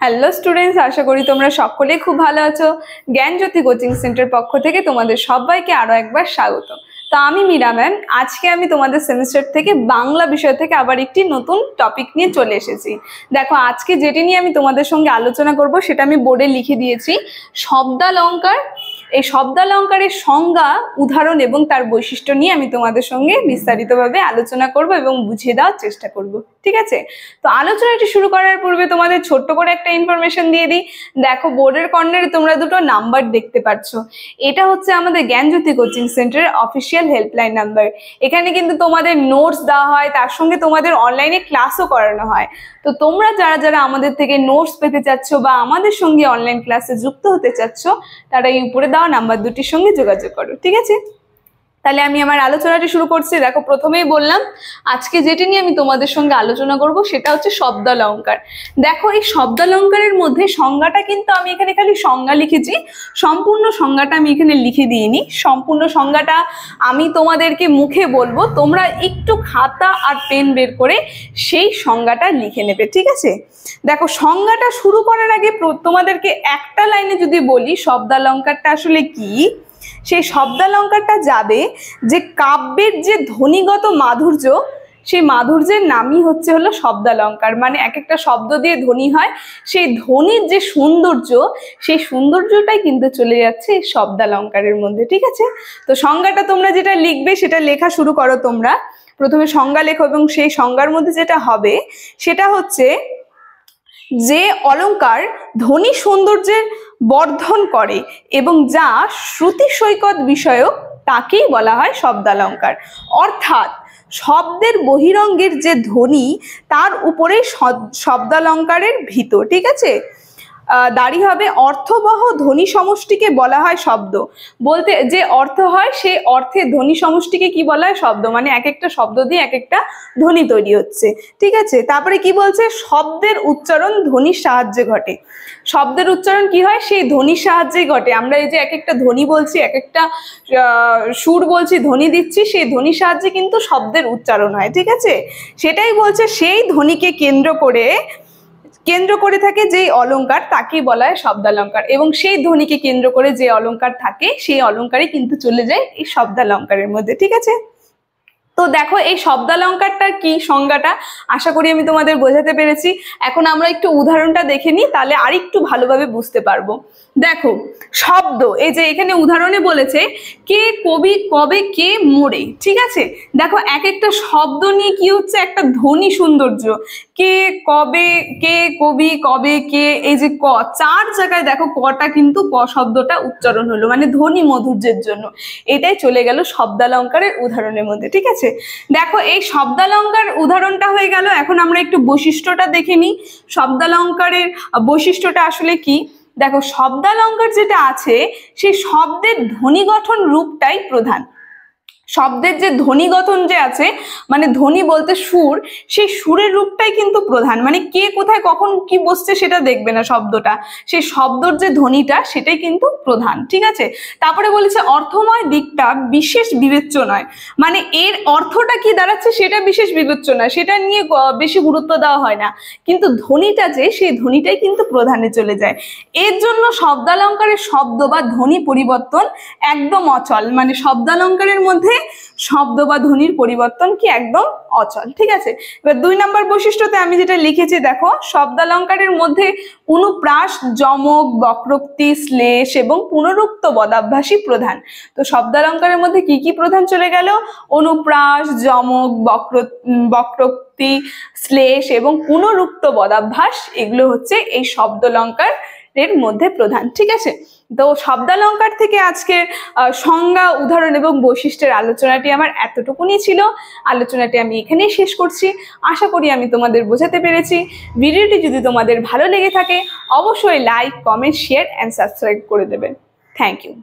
Hello students, আশা করি তোমরা সকলেই খুব ভালো আছো। জ্ঞানজ্যোতি কোচিং সেন্টার পক্ষ থেকে তোমাদের সবাইকে আরো একবার স্বাগত। তো আমি মীরা ম্যাম, আজকে আমি তোমাদের সেমিস্টার থেকে বাংলা বিষয় থেকে আবার একটি নতুন টপিক নিয়ে চলে এসেছি। দেখো, আজকে যেটি নিয়ে আমি তোমাদের সঙ্গে আলোচনা করব সেটা আমি বোর্ডে লিখে দিয়েছি, শব্দালঙ্কার। এই শব্দালঙ্কারের সংজ্ঞা, উদাহরণ এবং তার বৈশিষ্ট্য নিয়ে আমি তোমাদের সঙ্গে বিস্তারিতভাবে আলোচনা করব এবং বুঝিয়ে দেওয়ার চেষ্টা করব। ঠিক আছে, তো আলোচনাটি শুরু করার পূর্বে তোমাদের ছোট্ট করে একটা ইনফরমেশন দিয়ে দিই। দেখো, বোর্ডের কর্নারে তোমরা দুটো নাম্বার দেখতে পাচ্ছ। এটা হচ্ছে আমাদের জ্ঞানজ্যোতি কোচিং সেন্টারের অফিসিয়াল হেল্পলাইন নাম্বার। এখানে কিন্তু তোমাদের নোটস দেওয়া হয়, তার সঙ্গে তোমাদের অনলাইনে ক্লাসও করানো হয়। তো তোমরা যারা যারা আমাদের থেকে নোটস পেতে চাচ্ছ বা আমাদের সঙ্গে অনলাইন ক্লাসে যুক্ত হতে চাচ্ছ, তারা এই উপরে দেওয়া নাম্বার দুটির সঙ্গে যোগাযোগ করো। ঠিক আছে, তাহলে আমি আমার আলোচনাটি শুরু করছি। দেখো, প্রথমেই বললাম আজকে যেটি নিয়ে আমি তোমাদের সঙ্গে আলোচনা করব সেটা হচ্ছে শব্দালঙ্কার। দেখো, এই শব্দালঙ্কারের মধ্যে সংজ্ঞাটা কিন্তু আমি এখানে খালি সংজ্ঞা লিখেছি, সম্পূর্ণ সংজ্ঞাটা আমি এখানে লিখে দিইনি। সম্পূর্ণ সংজ্ঞাটা আমি তোমাদেরকে মুখে বলবো, তোমরা একটু খাতা আর পেন বের করে সেই সংজ্ঞাটা লিখে নেবে। ঠিক আছে, দেখো, সংজ্ঞাটা শুরু করার আগে তোমাদেরকে একটা লাইনে যদি বলি শব্দালঙ্কারটা আসলে কি, সেই শব্দালঙ্কারটা যাবে যে কাব্যের যে ধ্বনিগত মাধুর্য, সেই মাধুর্যের নামই হলো শব্দালঙ্কার। মানে এক একটা শব্দ দিয়ে ধ্বনি হয়, সেই ধ্বনির যে সৌন্দর্য, সেই সৌন্দর্যটাই কিন্তু চলে যাচ্ছে এই শব্দালঙ্কারের মধ্যে। ঠিক আছে, তো সংজ্ঞাটা তোমরা যেটা লিখবে সেটা লেখা শুরু করো। তোমরা প্রথমে সংজ্ঞা লেখো এবং সেই সংজ্ঞার মধ্যে যেটা হবে সেটা হচ্ছে যে অলঙ্কার ধ্বনি সৌন্দর্যের বর্ধন করে এবং যা শ্রুতি সৈকত বিষয়ক, তাকেই বলা হয় শব্দালঙ্কার। অর্থাৎ শব্দের বহিরঙ্গের যে ধ্বনি, তার উপরে শব্দালঙ্কারের ভিতর। ঠিক আছে, দাঁড়িয়ে হবে অর্থবহ ধ্বনি সমষ্টিকে বলা হয় শব্দ। বলতে যে অর্থ হয়, সেই অর্থের ধ্বনি সমষ্টিকে কি বলা হয়? শব্দ। মানে এক একটা শব্দ দিয়ে এক একটা ধ্বনি তৈরি হচ্ছে। ঠিক আছে, তারপরে কি বলছে? শব্দের উচ্চারণ ধ্বনির সাহায্যে ঘটে। শব্দের উচ্চারণ কি হয়? সেই ধ্বনির সাহায্যেই ঘটে। আমরা এই যে এক একটা ধ্বনি বলছি, এক একটা সুর বলছি, ধ্বনি দিচ্ছি, সেই ধ্বনির সাহায্যে কিন্তু শব্দের উচ্চারণ হয়। ঠিক আছে, সেটাই বলছে সেই ধ্বনিকে কেন্দ্র করে থাকে যেই অলঙ্কার, তাকেই বলা হয় শব্দালঙ্কার। এবং সেই ধ্বনিকে কেন্দ্র করে যে অলঙ্কার থাকে, সেই অলঙ্কারই কিন্তু চলে যায় এই শব্দালঙ্কারের মধ্যে। ঠিক আছে, তো দেখো, এই শব্দালঙ্কারটা কি, সংজ্ঞাটা আশা করি আমি তোমাদের বোঝাতে পেরেছি। এখন আমরা একটু উদাহরণটা দেখে নিই, তাহলে আরেকটু ভালোভাবে বুঝতে পারবো। দেখো, শব্দ, এই যে এখানে উদাহরণে বলেছে কে কবি কবে কে মোড়ে। ঠিক আছে, দেখো এক একটা শব্দ নিয়ে কি হচ্ছে, একটা ধ্বনি সৌন্দর্য। কে কবে, কে কবি কবে কে, এই যে ক, চার জায়গায় দেখো কটা কিন্তু ক শব্দটা উচ্চারণ হলো, মানে ধ্বনি মাধুর্যের জন্য। এটাই চলে গেল শব্দালঙ্কারের উদাহরণের মধ্যে। ঠিক আছে, দেখো, এই শব্দালঙ্কার উদাহরণটা হয়ে গেল। এখন আমরা একটু বৈশিষ্ট্যটা দেখে নিই। শব্দালঙ্কারের বৈশিষ্ট্যটা আসলে কি? দেখো, শব্দালঙ্কার যেটা আছে, সেই শব্দের ধ্বনি গঠন রূপটাই প্রধান। শব্দের যে ধ্বনি গঠন যে আছে, মানে ধ্বনি বলতে সুর, সেই সুরের রূপটাই কিন্তু প্রধান। মানে কে কোথায় কখন কি বসছে সেটা দেখবে না শব্দটা, সেই শব্দর যে ধ্বনিটা সেটাই কিন্তু প্রধান। ঠিক আছে, তারপরে বলেছে অর্থময় দিকটা বিশেষ বিবেচ্য নয়। মানে এর অর্থটা কি দাঁড়াচ্ছে সেটা বিশেষ বিবেচ্য নয়, সেটা নিয়ে বেশি গুরুত্ব দেওয়া হয় না, কিন্তু ধ্বনিটা যে, সেই ধ্বনিটাই কিন্তু প্রধানে চলে যায়। এর জন্য শব্দালঙ্কারের শব্দ বা ধ্বনি পরিবর্তন একদম অচল। মানে শব্দালঙ্কারের মধ্যে শব্দ বা ধ্বনির পরিবর্তন কি একদম অচল। ঠিক আছে, এবার 2 নম্বর বৈশিষ্ট্যতে আমি যেটা লিখেছি, দেখো, শব্দালঙ্কারের মধ্যে অনুপ্রাস, যমক, বক্রোক্তি, শ্লেষ এবং পুনরুক্ত পদাভ্যাসই প্রধান। তো শব্দালঙ্কারের মধ্যে কি কি প্রধান চলে গেল? অনুপ্রাস, যমক, বক্রোক্তি, শ্লেষ এবং পুনরুক্ত পদাভ্যাস, এগুলো হচ্ছে এই শব্দালঙ্কার এর মধ্যে প্রধান। ঠিক আছে, তো শব্দালঙ্কার থেকে আজকের সংজ্ঞা, উদাহরণ এবং বৈশিষ্ট্যের আলোচনাটি আমার এতটুকুনি ছিল। আলোচনাটি আমি এখানেই শেষ করছি। আশা করি আমি তোমাদের বোঝাতে পেরেছি। ভিডিওটি যদি তোমাদের ভালো লেগে থাকে, অবশ্যই like, comment, share and subscribe করে দেবেন। Thank you.